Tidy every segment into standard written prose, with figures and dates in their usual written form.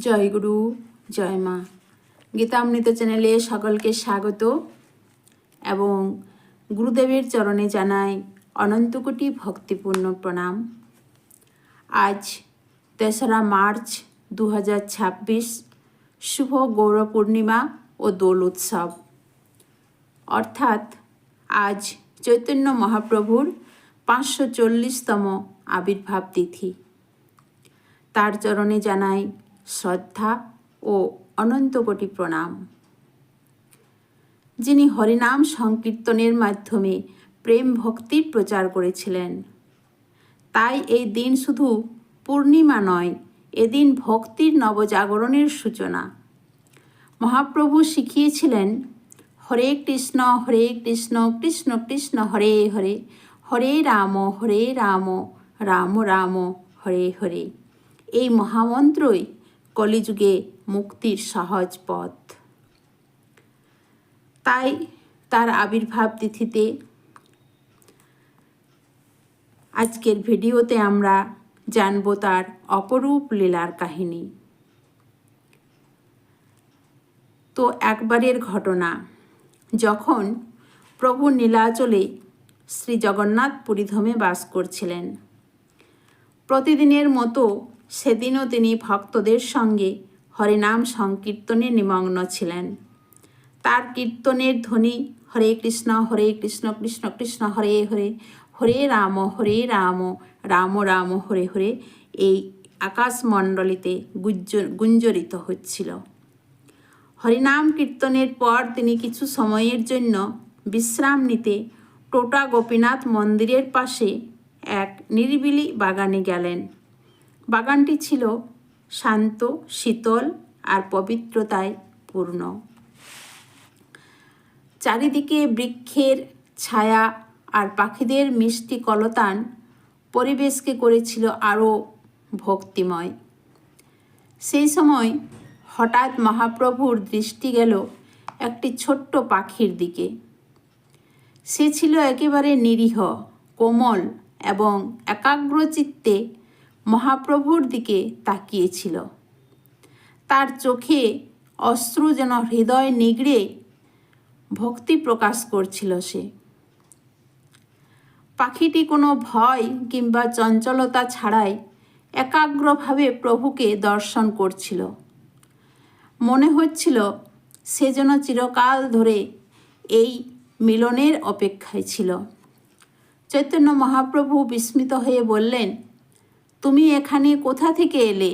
জয় গুরু, জয় মা। গীতামৃত চ্যানেলে সকলকে স্বাগত এবং গুরুদেবের চরণে জানাই অনন্ত কোটি ভক্তিপূর্ণ প্রণাম। আজ ৩রা মার্চ ২০২৬, শুভ গৌর পূর্ণিমা ও দোল উৎসব, অর্থাৎ আজ চৈতন্য মহাপ্রভুর ৫৪০তম আবির্ভাব তিথি। তার চরণে জানাই শ্রদ্ধা ও অনন্ত কোটি প্রণাম। যিনি হরিনাম সংকীর্তনের মাধ্যমে প্রেম ভক্তির প্রচার করেছিলেন, তাই এই দিন শুধু পূর্ণিমা নয়, এদিন ভক্তির নবজাগরণের সূচনা। মহাপ্রভু শিখিয়েছিলেন হরে কৃষ্ণ কৃষ্ণ কৃষ্ণ হরে হরে, হরে রাম রাম রাম হরে হরে। এই মহামন্ত্রই কলিযুগে মুক্তির সহজ পথ। তাই তার আবির্ভাব তিথিতে আজকের ভিডিওতে আমরা জানব তার অপরূপ লীলার কাহিনী। তো একবারের ঘটনা, যখন প্রভু নীলাচলে শ্রী জগন্নাথ পুরীধামে বাস করছিলেন, প্রতিদিনের মতো সেদিনও তিনি ভক্তদের সঙ্গে হরিনাম সংকীর্তনে নিমগ্ন ছিলেন। তার কীর্তনের ধ্বনি হরে কৃষ্ণ কৃষ্ণ কৃষ্ণ হরে হরে, হরে রাম রাম রাম হরে হরে এই আকাশমণ্ডলীতে গুঞ্জরিত হচ্ছিল। হরিনাম কীর্তনের পর তিনি কিছু সময়ের জন্য বিশ্রাম নিতে টোটা গোপীনাথ মন্দিরের পাশে এক নিরিবিলি বাগানে গেলেন। বাগানটি ছিল শান্ত, শীতল আর পবিত্রতায় পূর্ণ। চারিদিকে বৃক্ষের ছায়া আর পাখিদের মিষ্টি কলতান পরিবেশকে করেছিল আরও ভক্তিময়। সেই সময় হঠাৎ মহাপ্রভুর দৃষ্টি গেল একটি ছোট্ট পাখির দিকে। সে ছিল একেবারে নিরীহ, কোমল এবং একাগ্রচিত্তে মহাপ্রভুর দিকে তাকিয়েছিল। তার চোখে অশ্রু যেন হৃদয় নিগড়ে ভক্তি প্রকাশ করছিল। সে পাখিটি কোনো ভয় কিংবা চঞ্চলতা ছাড়াই একাগ্রভাবে প্রভুকে দর্শন করছিল। মনে হচ্ছিল সে যেন চিরকাল ধরে এই মিলনের অপেক্ষায় ছিল। চৈতন্য মহাপ্রভু বিস্মিত হয়ে বললেন, তুমি এখানে কোথা থেকে এলে?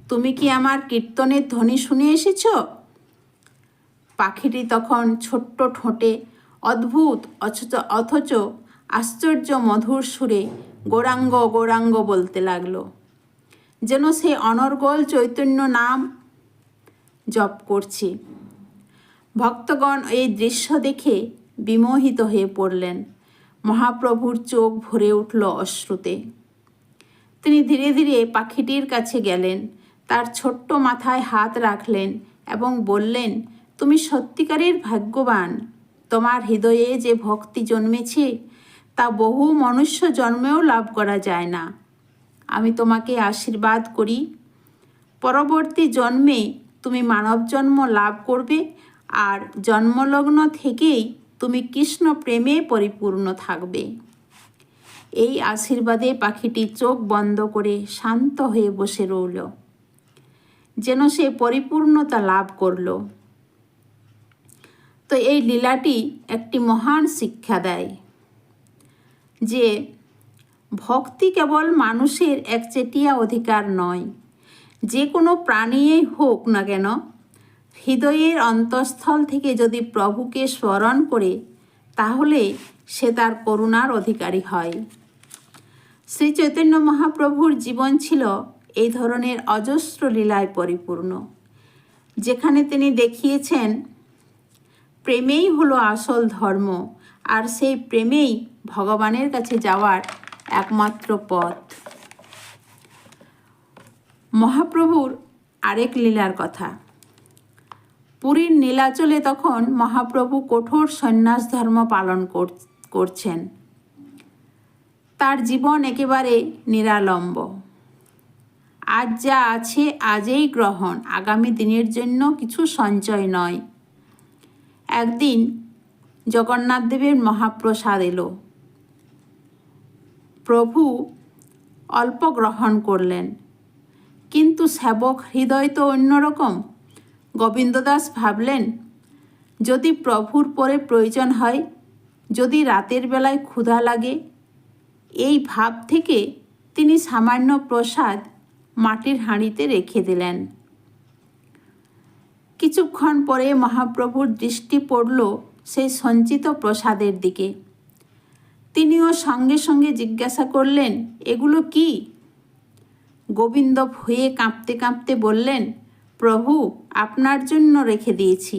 তুমি কি আমার কীর্তনের ধ্বনি শুনে এসেছ? পাখিটি তখন ছোট্ট ঠোঁটে অদ্ভুত অথচ আশ্চর্য মধুর সুরে গৌরাঙ্গ গৌরাঙ্গ বলতে লাগলো, যেন সে অনর্গল চৈতন্য নাম জপ করছে। ভক্তগণ এই দৃশ্য দেখে বিমোহিত হয়ে পড়লেন। মহাপ্রভুর চোখ ভরে উঠল অশ্রুতে। তিনি ধীরে ধীরে পাখিটির কাছে গেলেন, তার ছোট্ট মাথায় হাত রাখলেন এবং বললেন, তুমি সত্যিকারের ভাগ্যবান। তোমার হৃদয়ে যে ভক্তি জন্মেছে তা বহু মনুষ্য জন্মেও লাভ করা যায় না। আমি তোমাকে আশীর্বাদ করি, পরবর্তী জন্মে তুমি মানব জন্ম লাভ করবে আর জন্মলগ্ন থেকেই তুমি কৃষ্ণ প্রেমে পরিপূর্ণ থাকবে। এই আশীর্বাদে পাখিটি চোখ বন্ধ করে শান্ত হয়ে বসে রইল, যেন সে পরিপূর্ণতা লাভ করল। তো এই লীলাটি একটি মহান শিক্ষা দেয় যে ভক্তি কেবল মানুষের একচেটিয়া অধিকার নয়। যে কোনো প্রাণীই হোক না কেন, হৃদয়ের অন্তঃস্থল থেকে যদি প্রভুকে স্মরণ করে, তাহলে সে তার করুণার অধিকারী হয়। শ্রী চৈতন্য মহাপ্রভুর জীবন ছিল এই ধরনের অজস্র লীলায় পরিপূর্ণ, যেখানে তিনি দেখিয়েছেন প্রেমেই হলো আসল ধর্ম, আর সেই প্রেমেই ভগবানের কাছে যাওয়ার একমাত্র পথ। মহাপ্রভুর আরেক লীলার কথা। পুরীর নীলাচলে তখন মহাপ্রভু কঠোর সন্ন্যাস ধর্ম পালন করছেন। তার জীবন একেবারে নিরালম্ব। আজ যা আছে আজই গ্রহণ, আগামী দিনের জন্য কিছু সঞ্চয় নয়। একদিন জগন্নাথ দেবের মহাপ্রসাদ এলো। প্রভু অল্প গ্রহণ করলেন, কিন্তু সেবক হৃদয় তো অন্যরকম। গোবিন্দদাস ভাবলেন, যদি প্রভুর পরে প্রয়োজন হয়, যদি রাতের বেলায় ক্ষুধা লাগে, এই ভাব থেকে তিনি সামান্য প্রসাদ মাটির হাঁড়িতে রেখে দিলেন। কিছুক্ষণ পরে মহাপ্রভুর দৃষ্টি পড়ল সেই সঞ্চিত প্রসাদের দিকে। তিনিও সঙ্গে সঙ্গে জিজ্ঞাসা করলেন, এগুলো কি? গোবিন্দ ভয়ে কাঁপতে কাঁপতে বললেন, প্রভু, আপনার জন্য রেখে দিয়েছি।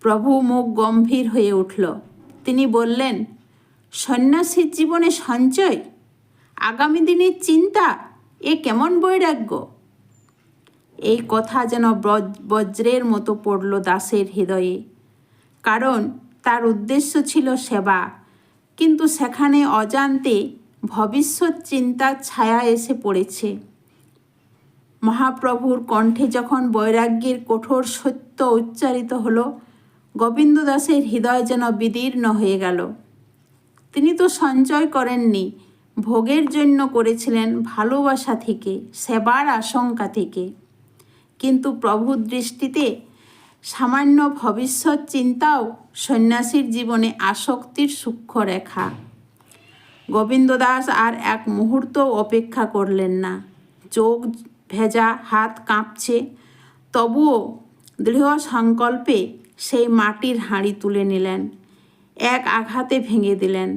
প্রভু মুখ গম্ভীর হয়ে উঠল। তিনি বললেন, সন্ন্যাসীর জীবনে সঞ্চয়, আগামী দিনের চিন্তা, এ কেমন বৈরাগ্য! এই কথা যেন বজ্রের মতো পড়ল দাসের হৃদয়ে। কারণ তার উদ্দেশ্য ছিল সেবা, কিন্তু সেখানে অজান্তে ভবিষ্যৎ চিন্তার ছায়া এসে পড়েছে। মহাপ্রভুর কণ্ঠে যখন বৈরাগ্যের কঠোর সত্য উচ্চারিত হলো, গোবিন্দ দাসের হৃদয় যেন বিদীর্ণ হয়ে গেল। তিনি তো সঞ্চয় করেননি, ভোগের জন্য করেছিলেন, ভালোবাসা থেকে, সেবার আশঙ্কা থেকে। কিন্তু প্রভুর দৃষ্টিতে সামান্য ভবিষ্যৎ চিন্তাও সন্ন্যাসীর জীবনে আসক্তির সূক্ষ্ম রেখা। গোবিন্দ দাস আর এক মুহূর্ত অপেক্ষা করলেন না। চোখ ভেজা, হাত কাঁপছে, তবুও দৃঢ় সংকল্পে সেই মাটির হাঁড়ি তুলে নিলেন। এক আঘাতে ভেঙে দিলেন।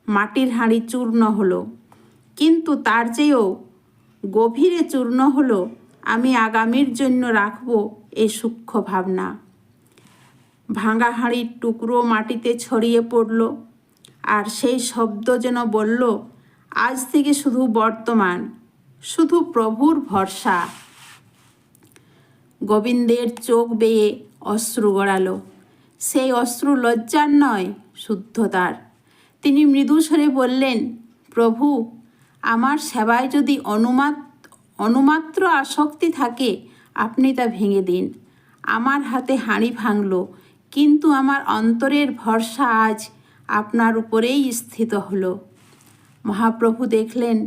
মাটির হাঁড়ি চূর্ণ হলো, কিন্তু তার চেয়েও গভীরে চূর্ণ হলো আমি আগামীর জন্য রাখব এই সূক্ষ্ম ভাবনা। ভাঙা হাঁড়ির টুকরো মাটিতে ছড়িয়ে পড়ল, আর সেই শব্দ যেন বলল, আজ থেকে শুধু বর্তমান, শুধু প্রভুর ভরসা। গোবিন্দের চোখ বেয়ে অশ্রু গড়ালো। সেই অশ্রু লজ্জার নয়, শুদ্ধতার। তিনি মৃদু স্বরে বললেন, প্রভু, আমার সেবায় যদি অনুমাত্র আসক্তি থাকে, আপনি তা ভেঙে দিন। আমার হাতে হাঁড়ি ভাঙল, কিন্তু আমার অন্তরের ভরসা আজ আপনার উপরেই স্থিত হলো। মহাপ্রভু দেখলেন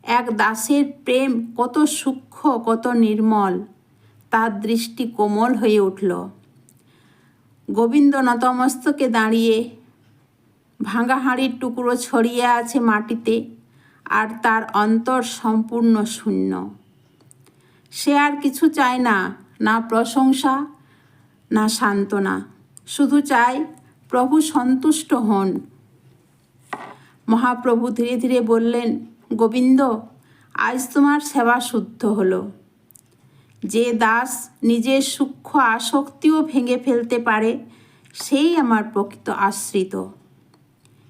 এক দাসের প্রেম কত সূক্ষ্ম, কত নির্মল। তার দৃষ্টি কোমল হয়ে উঠল। গোবিন্দ নতমস্তকে দাঁড়িয়ে, ভাঙা হাঁড়ির টুকরো ছড়িয়ে আছে মাটিতে, আর তার অন্তর সম্পূর্ণ শূন্য। সে আর কিছু চায় না, না প্রশংসা, না সান্ত্বনা, শুধু চায় প্রভু সন্তুষ্ট হন। মহাপ্রভু ধীরে ধীরে বললেন, গোবিন্দ, আজ তোমার সেবা শুদ্ধ হলো। যে দাস নিজের সূক্ষ্ম আসক্তিও ভেঙে ফেলতে পারে, সেই আমার প্রকৃত আশ্রিত।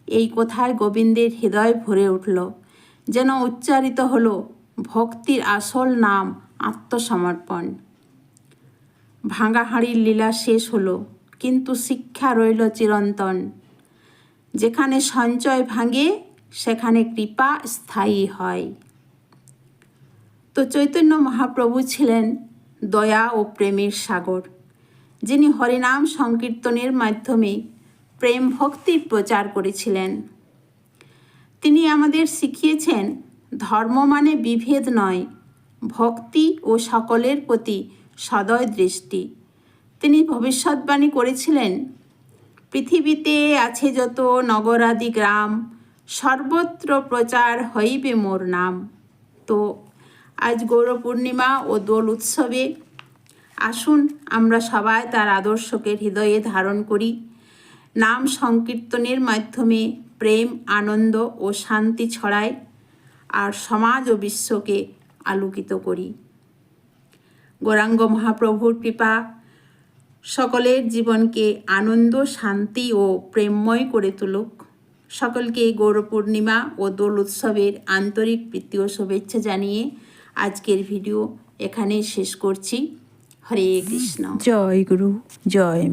এই কথায় গোবিন্দের হৃদয় ভরে উঠল, যেন উচ্চারিত হলো ভক্তির আসল নাম, আত্মসমর্পণ। ভাঙা হাঁড়ির লীলা শেষ হলো, কিন্তু শিক্ষা রইল চিরন্তন। যেখানে সঞ্চয় ভাঙে, সেখানে কৃপা স্থায়ী হয়। তো চৈতন্য মহাপ্রভু ছিলেন দয়া ও প্রেমের সাগর, যিনি হরিনাম সংকীর্তনের মাধ্যমে প্রেম ভক্তির প্রচার করেছিলেন। তিনি আমাদের শিখিয়েছেন, ধর্ম মানে বিভেদ নয়, ভক্তি ও সকলের প্রতি সদয় দৃষ্টি। তিনি ভবিষ্যৎবাণী করেছিলেন, পৃথিবীতে আছে যত নগরাদি গ্রাম, সর্বত্র প্রচার হইবে মোর নাম। তো আজ গৌর পূর্ণিমা ও দোল উৎসবে আসুন আমরা সবাই তার আদর্শকে হৃদয়ে ধারণ করি। নাম সংকীর্তনের মাধ্যমে প্রেম, আনন্দ ও শান্তি ছড়াই, আর সমাজ ও বিশ্বকে আলোকিত করি। গৌরাঙ্গ মহাপ্রভুর কৃপা সকলের জীবনকে আনন্দ, শান্তি ও প্রেমময় করে তুলুক। সকলকে গৌর পূর্ণিমা ও দোল উৎসবের আন্তরিক প্রীতি ও শুভেচ্ছা জানিয়ে আজকের ভিডিও এখানেই শেষ করছি। হরে কৃষ্ণ। জয় গুরু, জয়।